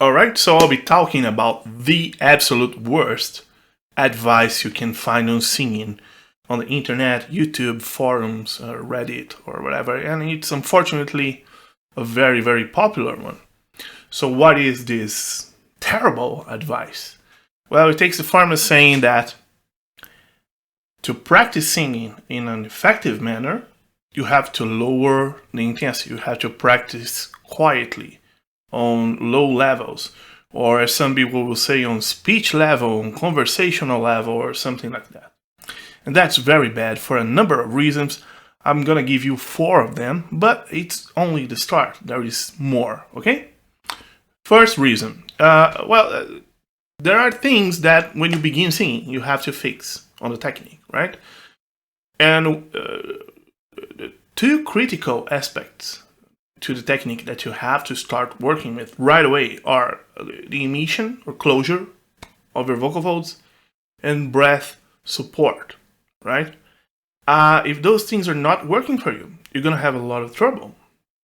Alright, so I'll be talking about the absolute worst advice you can find on singing on the internet, YouTube, forums, Reddit, or whatever, and it's unfortunately a very, very popular one. So, what is this terrible advice? Well, it takes the form of saying that to practice singing in an effective manner, you have to lower the intensity, you have to practice quietly on low levels, or as some people will say, on speech level, on conversational level, or something like that. And that's very bad for a number of reasons. I'm gonna give you 4 of them, but it's only the start. There is more, okay? First reason. There are things that when you begin singing, you have to fix on the technique, right? And two critical aspects to the technique that you have to start working with right away are the emission or closure of your vocal folds and breath support, right? If those things are not working for you, you're gonna have a lot of trouble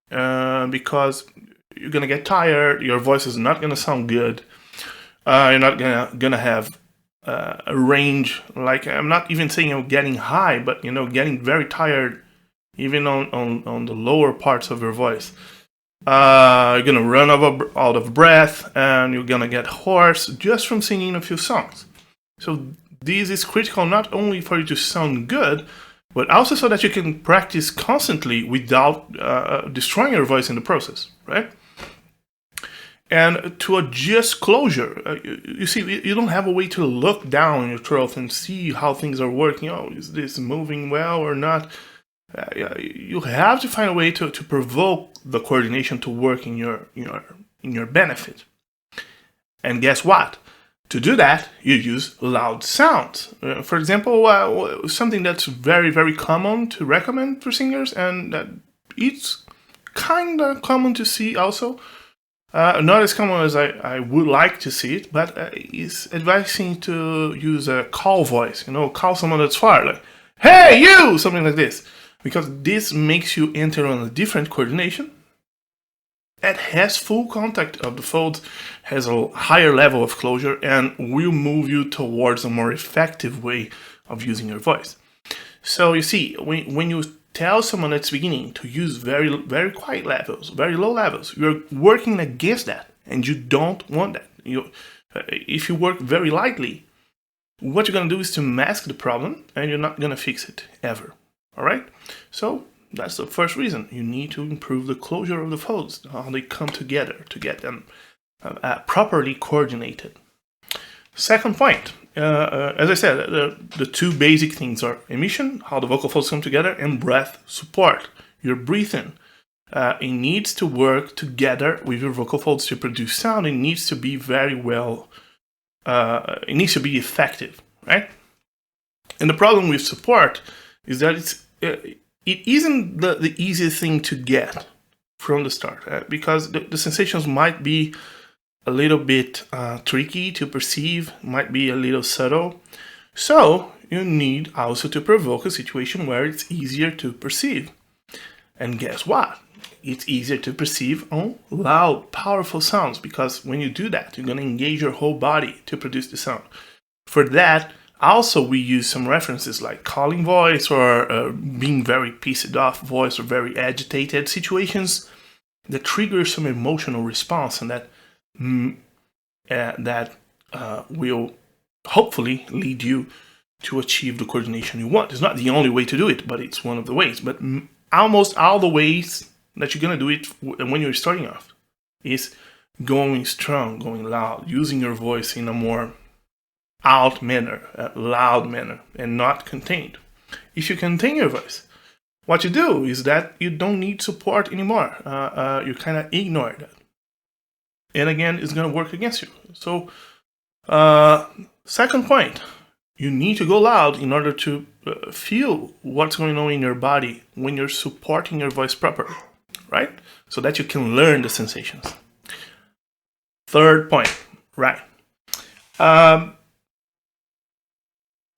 because you're gonna get tired. Your voice is not gonna sound good. You're not gonna have a range. Like, I'm not even saying you're getting high, but getting very tired even on the lower parts of your voice. You're gonna run out of breath, and you're gonna get hoarse just from singing a few songs. So this is critical not only for you to sound good, but also so that you can practice constantly without destroying your voice in the process, right? And to adjust closure, you see, you don't have a way to look down your throat and see how things are working. Oh, is this moving well or not? You have to find a way to provoke the coordination to work in your benefit. And guess what? To do that, you use loud sounds. For example, something that's very, very common to recommend for singers, and it's kind of common to see also. Not as common as I would like to see it, but is advising to use a call voice. Call someone that's far, like, "Hey, you!" Something like this. Because this makes you enter on a different coordination. It has full contact of the folds, has a higher level of closure, and will move you towards a more effective way of using your voice. So you see, when you tell someone that's beginning to use very, very quiet levels, very low levels, you're working against that, and you don't want that. If you work very lightly, what you're gonna do is to mask the problem, and you're not gonna fix it ever. All right, so that's the first reason. You need to improve the closure of the folds, how they come together to get them properly coordinated. Second point, as I said, the two basic things are emission, how the vocal folds come together, and breath support. Your breathing, it needs to work together with your vocal folds to produce sound. It needs to be very well, it needs to be effective, right? And the problem with support is that it isn't the easiest thing to get from the start, because the sensations might be a little bit tricky to perceive, might be a little subtle. So you need also to provoke a situation where it's easier to perceive. And guess what? It's easier to perceive on loud, powerful sounds, because when you do that, you're going to engage your whole body to produce the sound. For that, also, we use some references like calling voice or being very pissed off voice or very agitated situations that trigger some emotional response, and that will hopefully lead you to achieve the coordination you want. It's not the only way to do it, but it's one of the ways. But almost all the ways that you're going to do it when you're starting off is going strong, going loud, using your voice in a more out manner, loud manner, and not contained. If you contain your voice, what you do is that you don't need support anymore. You kind of ignore that. And again, it's going to work against you. So, second point, you need to go loud in order to feel what's going on in your body when you're supporting your voice properly, right? So that you can learn the sensations. Third point, right?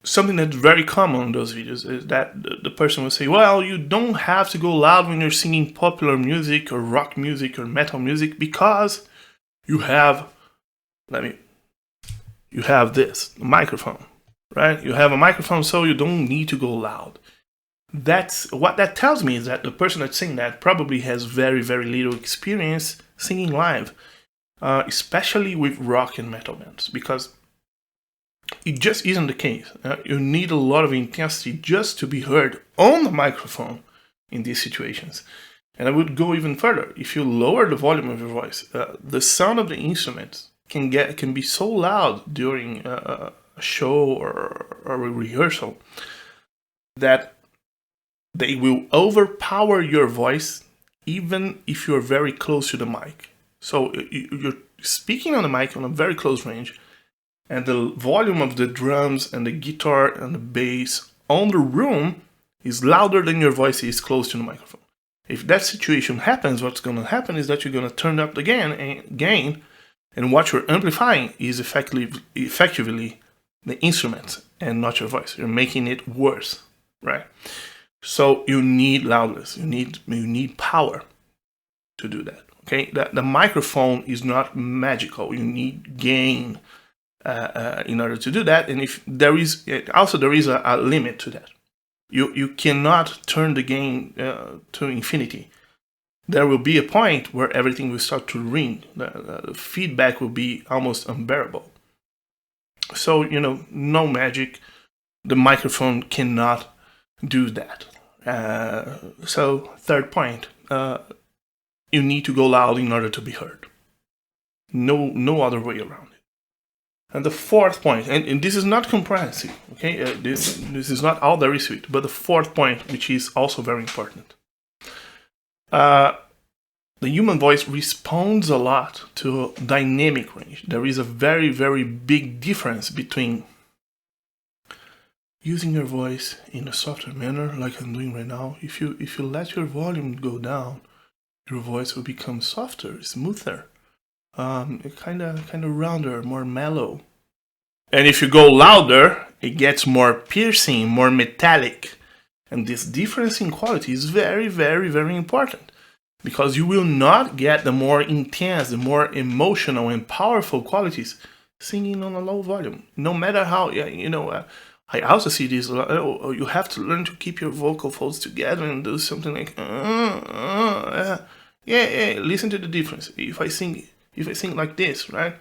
Something that's very common in those videos is that the person will say, well, you don't have to go loud when you're singing popular music or rock music or metal music because you have, you have this microphone, right? You have a microphone, so you don't need to go loud. That's what that tells me, is that the person that's singing that probably has very, very little experience singing live, especially with rock and metal bands, because it just isn't the case. You need a lot of intensity just to be heard on the microphone in these situations. And I would go even further. If you lower the volume of your voice, the sound of the instruments can be so loud during a show or a rehearsal that they will overpower your voice even if you're very close to the mic. So you're speaking on the mic on a very close range, and the volume of the drums and the guitar and the bass on the room is louder than your voice is close to the microphone. If that situation happens, what's going to happen is that you're going to turn up the gain, and what you're amplifying is effectively the instruments and not your voice. You're making it worse, right? So you need loudness. You need power to do that. Okay, the microphone is not magical. You need gain in order to do that, and if there is a limit to that. You cannot turn the gain to infinity. There will be a point where everything will start to ring. The feedback will be almost unbearable. So, no magic. The microphone cannot do that. So, third point, you need to go loud in order to be heard. No other way around it. And the fourth point, and this is not comprehensive, okay? This is not all there is to it, but the fourth point, which is also very important. The human voice responds a lot to dynamic range. There is a very, very big difference between using your voice in a softer manner, like I'm doing right now. If you let your volume go down, your voice will become softer, smoother. Kind of rounder, more mellow. And if you go louder, it gets more piercing, more metallic. And this difference in quality is very, very, very important, because you will not get the more intense, the more emotional and powerful qualities singing on a low volume. No matter how, I also see this, you have to learn to keep your vocal folds together and do something like, listen to the difference. If I sing like this, right?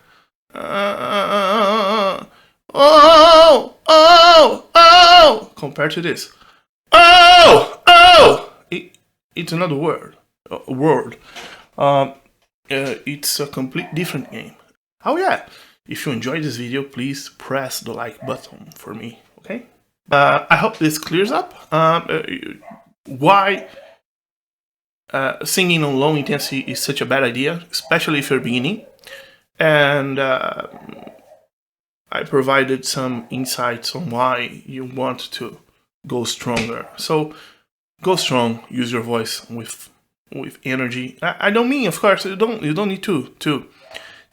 Compared to this. It's another word. It's a complete different game. Oh yeah, if you enjoyed this video, please press the like button for me, okay? I hope this clears up why singing on low intensity is such a bad idea, especially if you're beginning. And I provided some insights on why you want to go stronger. So go strong, use your voice with energy. I don't mean, of course, you don't need to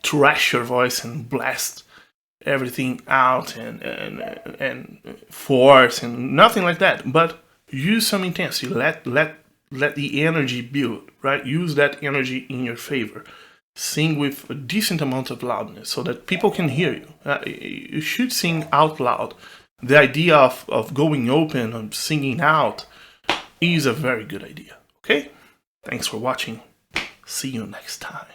trash your voice and blast everything out and force and nothing like that. But use some intensity. Let the energy build, right? Use that energy in your favor. Sing with a decent amount of loudness so that people can hear you. You should sing out loud. The idea of going open and singing out is a very good idea. Okay? Thanks for watching. See you next time.